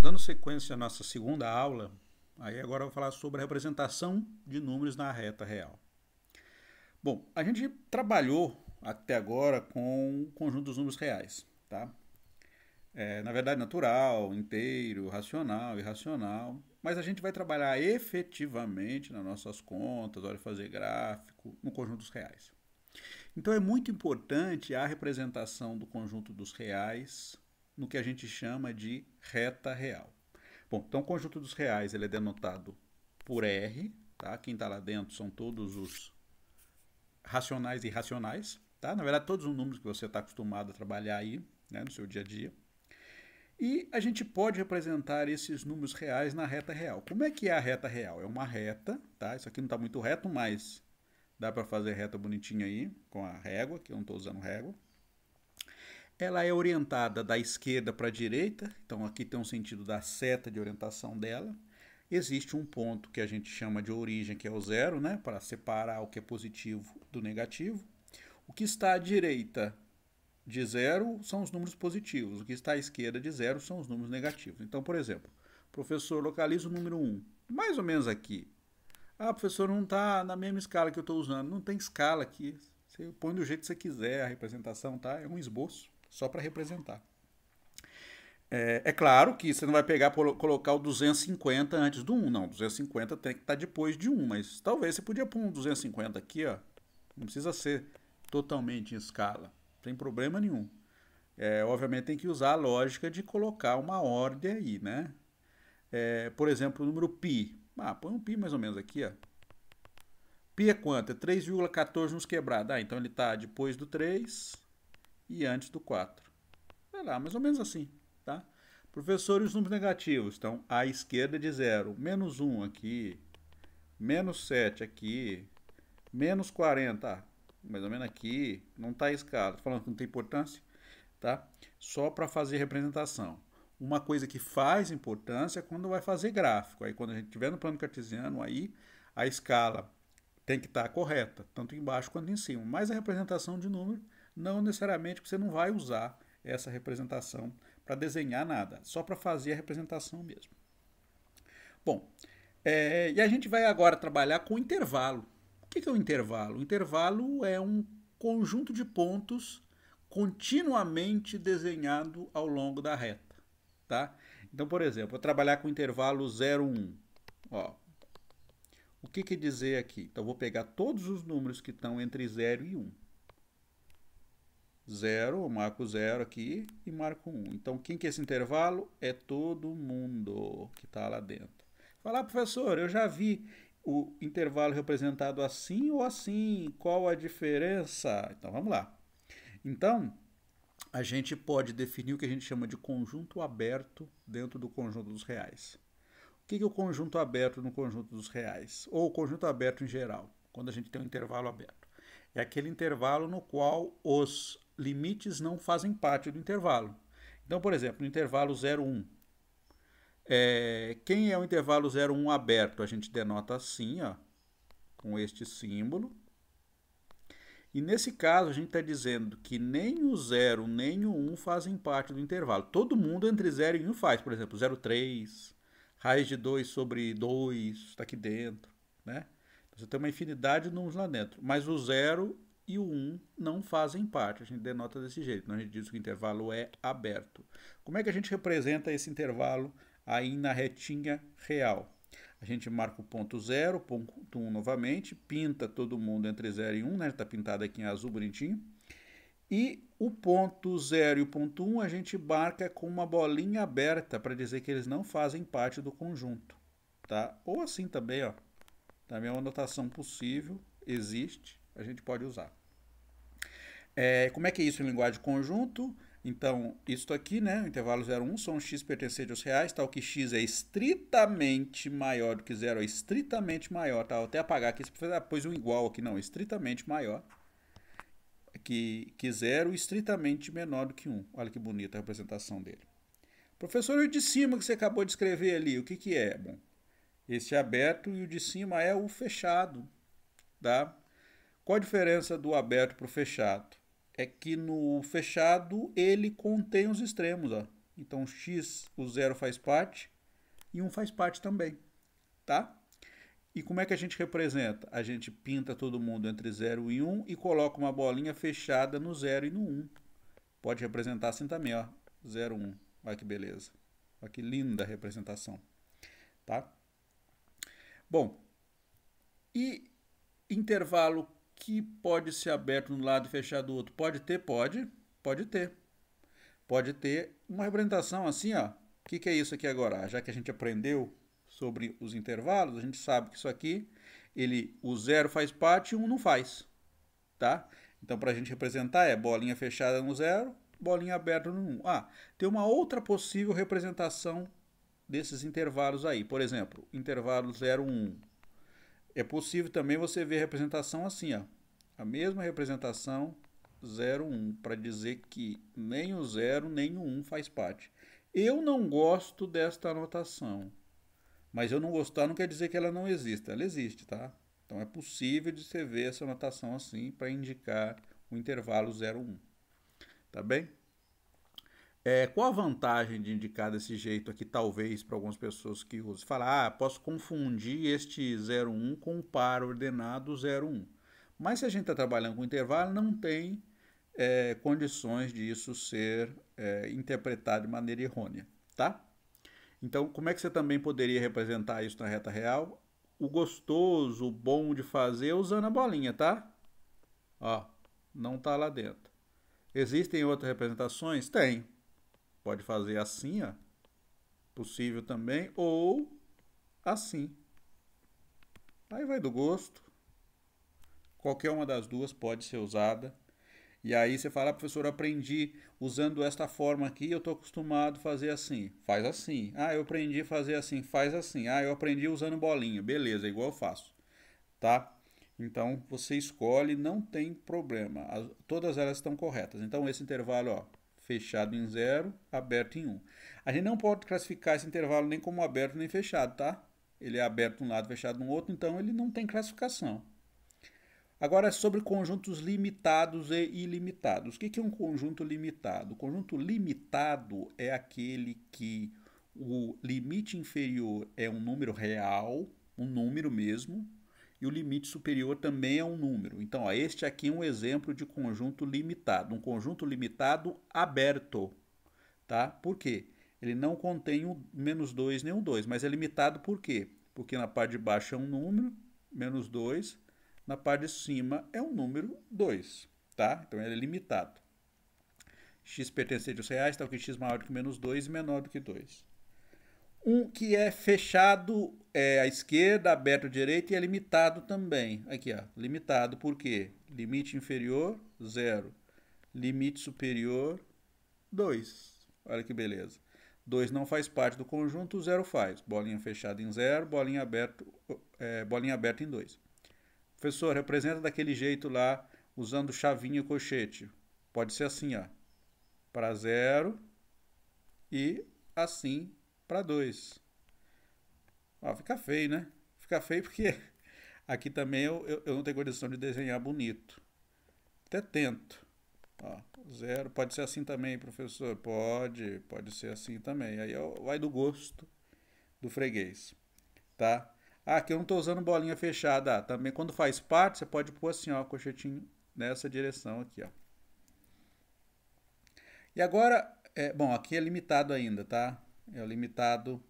dando sequência à nossa segunda aula, aí agora eu vou falar sobre a representação de números na reta real. Bom, a gente trabalhou até agora com o conjunto dos números reais, tá? Na verdade, natural, inteiro, racional, irracional, mas a gente vai trabalhar efetivamente nas nossas contas, hora de fazer gráfico, no conjunto dos reais. Então é muito importante a representação do conjunto dos reais no que a gente chama de reta real. Bom, então o conjunto dos reais ele é denotado por R, tá? Quem está lá dentro são todos os racionais e irracionais, tá? Na verdade, todos os números que você está acostumado a trabalhar aí, né, no seu dia a dia. E a gente pode representar esses números reais na reta real. Como é que é a reta real? É uma reta, tá? Isso aqui não está muito reto, mas dá para fazer reta bonitinha aí com a régua, que eu não estou usando régua. Ela é orientada da esquerda para a direita, então aqui tem um sentido da seta de orientação dela. Existe um ponto que a gente chama de origem, que é o zero, né, para separar o que é positivo do negativo. O que está à direita de zero são os números positivos, o que está à esquerda de zero são os números negativos. Então, por exemplo, professor, localiza o número 1, mais ou menos aqui. Ah, professor, não está na mesma escala que eu estou usando. Não tem escala aqui. Você põe do jeito que você quiser a representação, tá? É um esboço, só para representar. É claro que você não vai pegar e colocar o 250 antes do 1. Não, 250 tem que estar depois de 1. Mas talvez você podia pôr um 250 aqui, ó. Não precisa ser totalmente em escala. Não tem problema nenhum. Obviamente tem que usar a lógica de colocar uma ordem aí, né? Por exemplo, o número π. Põe um π mais ou menos aqui, ó. Π é quanto? É 3,14 nos quebrados. Então ele está depois do 3 e antes do 4. Sei lá, mais ou menos assim, tá? Professor, e os números negativos? Então, à esquerda de 0, menos 1 aqui, menos 7 aqui, menos 40, mais ou menos aqui, não está a escala. Estou falando que não tem importância, tá? Só para fazer representação. Uma coisa que faz importância é quando vai fazer gráfico. Aí quando a gente estiver no plano cartesiano, aí a escala tem que estar correta, tanto embaixo quanto em cima. Mas a representação de número, não necessariamente, você não vai usar essa representação para desenhar nada, só para fazer a representação mesmo. Bom, e a gente vai agora trabalhar com intervalo. O que é o intervalo? O intervalo é um conjunto de pontos continuamente desenhado ao longo da reta, tá? Então, por exemplo, eu trabalhar com o intervalo 0, 1. Ó, o que quer dizer aqui? Então, eu vou pegar todos os números que estão entre 0 e 1. 0, eu marco 0 aqui e marco 1. Então, quem que é esse intervalo? É todo mundo que está lá dentro. Fala, professor, eu já vi o intervalo representado assim ou assim. Qual a diferença? Então, vamos lá. Então, a gente pode definir o que a gente chama de conjunto aberto dentro do conjunto dos reais. O que é o conjunto aberto no conjunto dos reais? Ou o conjunto aberto em geral, quando a gente tem um intervalo aberto. É aquele intervalo no qual os limites não fazem parte do intervalo. Então, por exemplo, no intervalo 0, 1. Quem é o intervalo 0, 1 aberto? A gente denota assim, ó, com este símbolo. E nesse caso, a gente está dizendo que nem o 0 nem o 1 fazem parte do intervalo. Todo mundo entre 0 e 1 faz. Por exemplo, 0,3, raiz de 2 sobre 2, está aqui dentro, né? Então, você tem uma infinidade de números lá dentro. Mas o 0 e o 1 não fazem parte. A gente denota desse jeito. Então, a gente diz que o intervalo é aberto. Como é que a gente representa esse intervalo aí na retinha real? A gente marca o ponto 0, ponto 1 novamente, pinta todo mundo entre 0 e 1, né? Está pintado aqui em azul bonitinho. E o ponto 0 e o ponto 1 a gente marca com uma bolinha aberta para dizer que eles não fazem parte do conjunto, tá? Ou assim também, ó. Também é uma notação possível, existe, a gente pode usar. Como é que é isso em linguagem de conjunto? Então, isso aqui, né, o intervalo 0, 1, são x pertencente aos reais, tal que x é estritamente maior do que 0, é estritamente maior, tá? Vou até apagar aqui, pôs um igual aqui, não, estritamente maior que 0 e estritamente menor do que 1. Olha que bonita a representação dele. Professor, e o de cima que você acabou de escrever ali, o que que é? Bom, esse é aberto e o de cima é o fechado, tá? Qual a diferença do aberto para o fechado? É que no fechado ele contém os extremos, ó. Então, x, o 0 faz parte e 1 faz parte também, tá? E como é que a gente representa? A gente pinta todo mundo entre 0 e 1 e coloca uma bolinha fechada no 0 e no 1. Pode representar assim também, ó, 0, 1. Olha que beleza. Olha que linda a representação, tá? Bom, e intervalo que pode ser aberto de um lado e fechado do outro? Pode ter? Pode ter. Pode ter uma representação assim, ó. O que é isso aqui agora? Já que a gente aprendeu sobre os intervalos, a gente sabe que isso aqui, o 0 faz parte e o 1 não faz, tá? Então, para a gente representar é bolinha fechada no 0, bolinha aberta no 1. Ah, tem uma outra possível representação desses intervalos aí. Por exemplo, intervalo 0, 1. É possível também você ver a representação assim, ó. A mesma representação 0, 1, para dizer que nem o 0 nem o 1 faz parte. Eu não gosto desta anotação, mas eu não gostar não quer dizer que ela não exista. Ela existe, tá? Então é possível de você ver essa anotação assim para indicar o intervalo 0, 1. Tá bem? Qual a vantagem de indicar desse jeito aqui, talvez, para algumas pessoas que usam? Falar, posso confundir este 0, 1 com o par ordenado 0, 1. Mas se a gente está trabalhando com intervalo, não tem condições de isso ser interpretado de maneira errônea, tá? Então, como é que você também poderia representar isso na reta real? O gostoso, o bom de fazer, usando a bolinha, tá? Ó, não tá lá dentro. Existem outras representações? Tem. Pode fazer assim, ó. Possível também, ou assim. Aí vai do gosto. Qualquer uma das duas pode ser usada. E aí você fala, professor, eu aprendi usando esta forma aqui, eu estou acostumado a fazer assim. Faz assim. Ah, eu aprendi a fazer assim. Faz assim. Ah, eu aprendi usando bolinha. Beleza, igual eu faço. Tá? Então, você escolhe, não tem problema. Todas elas estão corretas. Então, esse intervalo, ó, fechado em 0, aberto em 1. A gente não pode classificar esse intervalo nem como aberto nem fechado, tá? Ele é aberto de um lado, fechado no outro, então ele não tem classificação. Agora, sobre conjuntos limitados e ilimitados. O que é um conjunto limitado? O conjunto limitado é aquele que o limite inferior é um número real, um número mesmo, e o limite superior também é um número. Então, ó, este aqui é um exemplo de conjunto limitado, um conjunto limitado aberto. Tá? Por quê? Ele não contém o menos 2 nem o 2, mas é limitado por quê? Porque na parte de baixo é um número, menos 2, na parte de cima é um número 2, tá? Então ele é limitado. X pertencente aos reais, tal que x maior do que menos 2 e menor do que 2. Um que é fechado à esquerda, aberto à direita e é limitado também. Aqui, ó, limitado por quê? Limite inferior, 0. Limite superior, 2. Olha que beleza. 2 não faz parte do conjunto, 0 faz. Bolinha fechada em 0, bolinha aberta em 2. Professor, representa daquele jeito lá, usando chavinha e colchete. Pode ser assim, ó. Para 0 e assim para 2. Ó, fica feio, né? Fica feio porque aqui também eu não tenho condição de desenhar bonito. Até tento. Ó, 0, pode ser assim também, professor? Pode ser assim também. Aí vai do gosto do freguês, tá? Ah, aqui eu não estou usando bolinha fechada. Ah, também quando faz parte, você pode pôr assim, ó, colchetinho nessa direção aqui, ó. E agora, bom, aqui é limitado ainda, tá? É limitado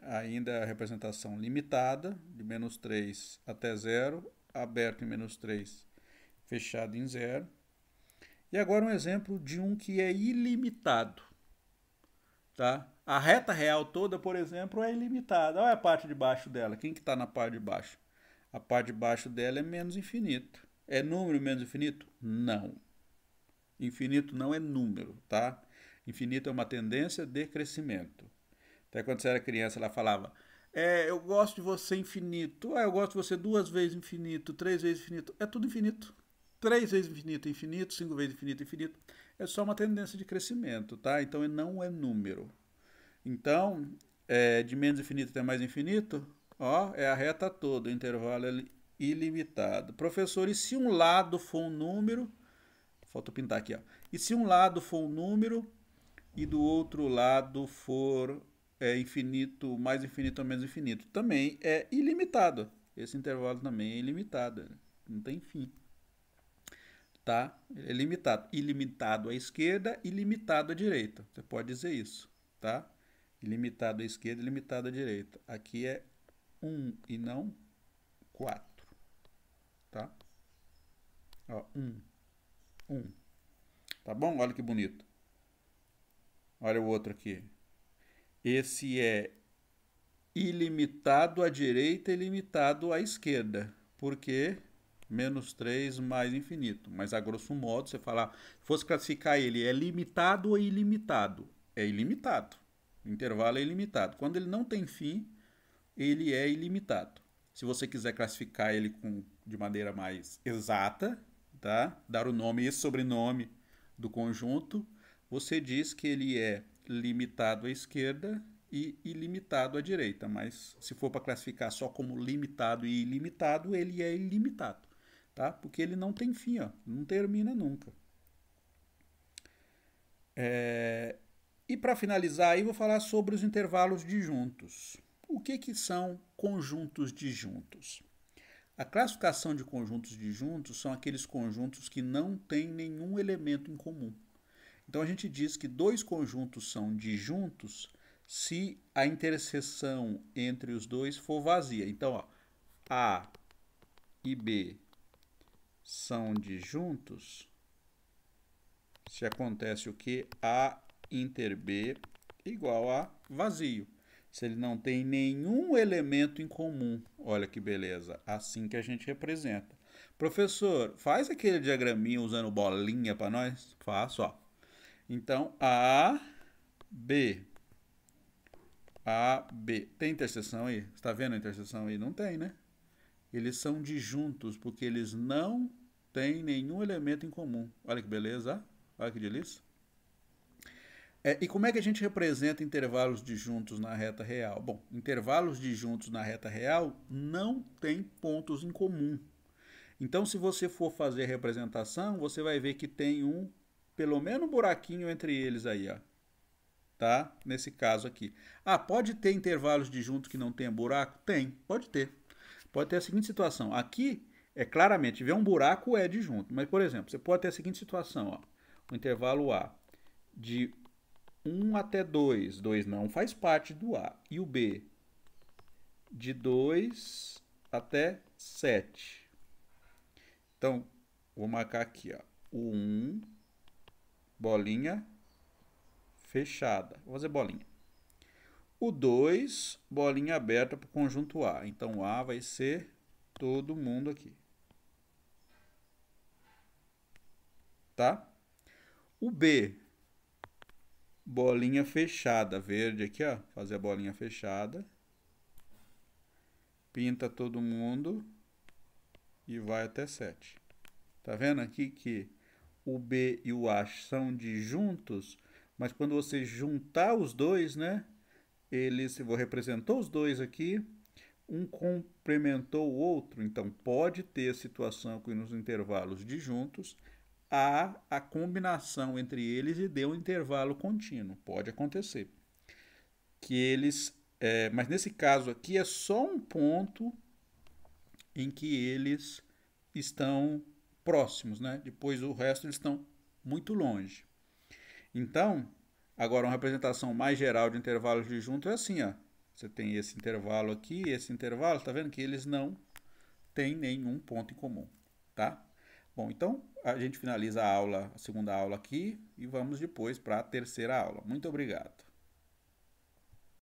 ainda a representação limitada, de menos 3 até 0, aberto em menos 3, fechado em 0. E agora um exemplo de um que é ilimitado, tá? A reta real toda, por exemplo, é ilimitada. Olha a parte de baixo dela. Quem que está na parte de baixo? A parte de baixo dela é menos infinito. É número menos infinito? Não. Infinito não é número, tá? Infinito é uma tendência de crescimento. Até quando você era criança, ela falava: eu gosto de você infinito. Ah, eu gosto de você 2 vezes infinito, 3 vezes infinito. É tudo infinito. 3 vezes infinito, infinito, 5 vezes infinito, infinito. É só uma tendência de crescimento, tá? Então ele não é número. Então, de menos infinito até mais infinito, ó, é a reta toda, o intervalo é ilimitado. Professor, e se um lado for um número, falta pintar aqui, ó. E se um lado for um número, e do outro lado for infinito, mais infinito ou menos infinito, também é ilimitado. Esse intervalo também é ilimitado, não tem fim. Tá? Ele é limitado. Ilimitado à esquerda, ilimitado à direita. Você pode dizer isso, tá? Ilimitado à esquerda, ilimitado à direita. Aqui é 1 e não 4, tá? Ó, 1, 1. Tá bom? Olha que bonito. Olha o outro aqui. Esse é ilimitado à direita e ilimitado à esquerda. Por quê? Menos 3 mais infinito. Mas a grosso modo, você falar, se fosse classificar ele, é limitado ou ilimitado? É ilimitado. O intervalo é ilimitado. Quando ele não tem fim, ele é ilimitado. Se você quiser classificar ele de maneira mais exata, tá? Dar o nome e sobrenome do conjunto, você diz que ele é limitado à esquerda e ilimitado à direita. Mas se for para classificar só como limitado e ilimitado, ele é ilimitado, tá? Porque ele não tem fim, ó, não termina nunca. E para finalizar aí, vou falar sobre os intervalos disjuntos. O que são conjuntos disjuntos? A classificação de conjuntos disjuntos são aqueles conjuntos que não têm nenhum elemento em comum. Então a gente diz que dois conjuntos são disjuntos se a interseção entre os dois for vazia. Então, ó, A e B são disjuntos se acontece o que? A inter B igual a vazio. Se ele não tem nenhum elemento em comum. Olha que beleza. Assim que a gente representa. Professor, faz aquele diagraminha usando bolinha para nós? Faço, ó. Então, A, B. A, B. Tem interseção aí? Você está vendo a interseção aí? Não tem, né? Eles são disjuntos porque eles não têm nenhum elemento em comum. Olha que beleza. Olha que delícia. E como é que a gente representa intervalos disjuntos na reta real? Bom, intervalos disjuntos na reta real não tem pontos em comum. Então, se você for fazer a representação, você vai ver que tem pelo menos um buraquinho entre eles aí, ó. Tá? Nesse caso aqui. Ah, pode ter intervalos disjuntos que não tenha buraco? Tem, pode ter. Pode ter a seguinte situação. Aqui, claramente, ver um buraco é disjunto. Mas, por exemplo, você pode ter a seguinte situação, ó. O intervalo A de 1 até 2. 2 não faz parte do A. E o B de 2 até 7. Então, vou marcar aqui, ó. O 1, bolinha fechada. Vou fazer bolinha. O 2, bolinha aberta para o conjunto A. Então, o A vai ser todo mundo aqui. Tá? O B, bolinha fechada, verde aqui, ó. Fazer a bolinha fechada. Pinta todo mundo e vai até 7. Tá vendo aqui que o B e o A são disjuntos, mas quando você juntar os dois, né? Eles, vou representar os dois aqui, um complementou o outro, então pode ter a situação que nos intervalos disjuntos há a combinação entre eles e dê um intervalo contínuo, pode acontecer. Que eles, mas nesse caso aqui é só um ponto em que eles estão próximos, né? Depois o resto eles estão muito longe. Então, agora uma representação mais geral de intervalos disjuntos é assim, ó. Você tem esse intervalo aqui, esse intervalo, tá vendo que eles não têm nenhum ponto em comum, tá? Bom, então a gente finaliza a segunda aula aqui e vamos depois para a terceira aula. Muito obrigado.